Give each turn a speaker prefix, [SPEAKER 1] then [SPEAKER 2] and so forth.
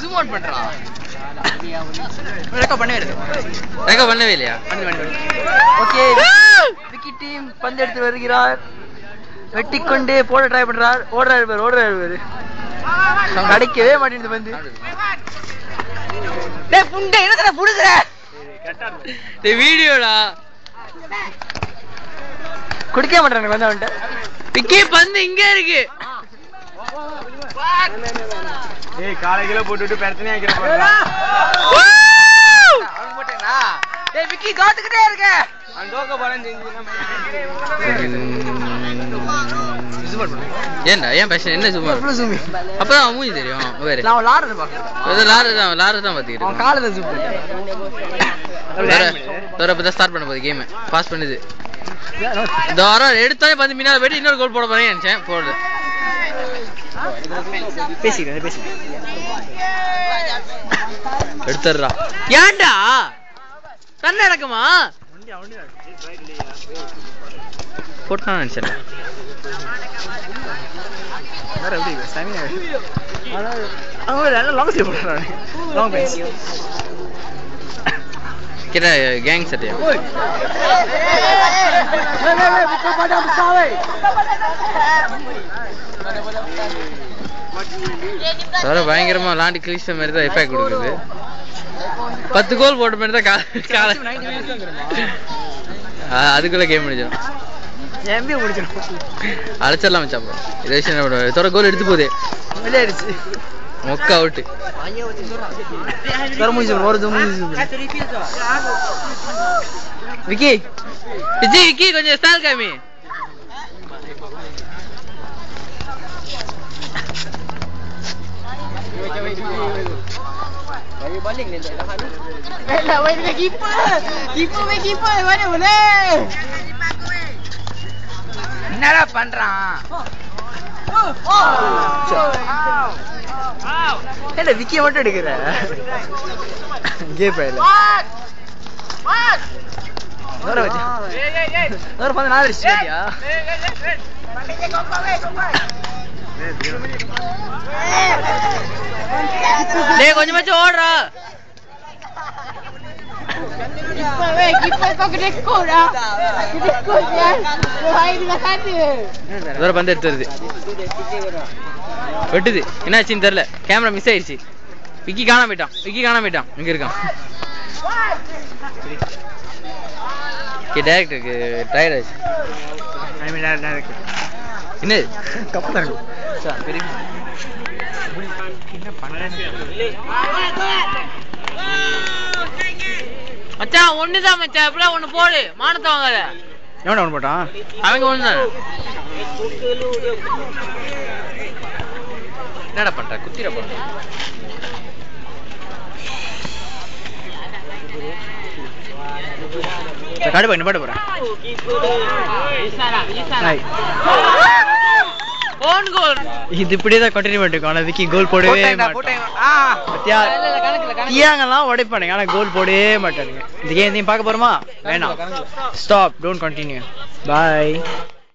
[SPEAKER 1] Zoom out பண்றா. Record பண்ணவே இல்லையா? ஓகே, விக்கி டீம் பந்து எடுத்து வருகிறார். வெட்டிக்கொண்டே போட ட்ரை பண்றார். ஓடுறாரு பாரு. கிடைக்கவே மாட்டேங்குது பந்து. டேய் புண்டை என்னடா புடுங்கற? டேய் வீடியோடா. குடிக்க மாட்டறானே வந்து அவன்ட்ட. விக்கி பந்து இங்க இருக்கு.
[SPEAKER 2] ஏய் காலை கிலோ போட்டுட்டு பிரச்சனை ஆக்கிற போறா.
[SPEAKER 1] அவன் போட்டேனா? டேய் விக்கி காத்துக்கிட்டே இருக்க.
[SPEAKER 2] அவன் தோக்க போறான்னு தெரிஞ்சுனா
[SPEAKER 1] ஏன்டா ஏன் பேஷன் என்ன சும்மா அப்பதான் அவன் மூஞ்சி தெரியும். வேற நான் லாரத பாக்குறேன். லாரத தான் பாத்துக்கிட்டு அவன் காலை தான் ஜூம் தோற பத்த ஸ்டார்ட் பண்ண போகுது கேம். பாஸ் பண்ணுது. தோற எடுத்தாலே வந்து மின்னால போய் இன்னொரு கோல் போட போறேன்னு நினைச்சேன். போடுது. பேசிக்கிறேன் எடுத்துறா. ஏன்டா தண்ணி நடக்குமா? போட்டான் நினைச்சேன். வேற எப்படி சனியா அவங்க லாங் ஸ்லீவ் போடுறாங்க. லாங் பேஸ் கிட்ட கேங் செட். பயங்கரமா லாண்டி கிளீச்ச மாதிரி தான் எஃபெக்ட் கொடுக்குது. 10 கோல் போட்ட மாதிரி தான் அதுக்குள்ள கேம் முடிச்சிடும். அழைச்சிடலாம் மச்சான். தோற கோல் எடுத்து போகுது. விளையாடுச்சு மொக்க அவுட். விக்கி விக்கி கொஞ்சம் ஸ்டால் காமி. balik ni tak tahan ni. Nak main dengan keeper. Main keeper mana boleh. என்னடா பண்றான்? என்ன விக்கிய மட்டும் எடுக்கற? கேப் இல்ல. வர வச்சு. வர வந்து நாலு அடிச்சிட்டியா? டேய் கொஞ்சமாச்சும் ஓடுறா. Kiper kau kena skor dah. Kena skor ya. Hai dengan sana. வேற பந்து எடுத்து வருது. வெட்டுது. என்னாச்சுன்னு தெரியல. கேமரா மிஸ் ஆயிடுச்சு. விக்கி காணாம போயிட்டான். இங்க இருக்கான். கே டைரக்டருக்கு டயர்ட் ஆயிடுச்சு. டைரக்ட். என்ன கப்பு தான். சார் பெரிய என்ன பண்றேன்னு மச்சான் ஒண்ணுதான் மச்சான். எப்படியா ஒண்ணு போடு. மானத்தை வாங்காத. எவன்டா ஒண்ணு போட்டான்? அவங்க ஒண்ணுதான். என்னடா பண்ற? குத்திர போற. காடு போய் பாட்டு போறேன். Own goal. இது இப்படியே தான் கண்டினியூ பண்ணிருக்கோம். ஆனா விக்கி கோல் போடவே மாட்டான். தியாங்கலாம் உடைப்பானுங்க. ஆனா கோல் போடவே மாட்டானுங்க. இந்த கேம் நீ பார்க்க போறோமா? வேணாம். ஸ்டாப். Don't continue. பை.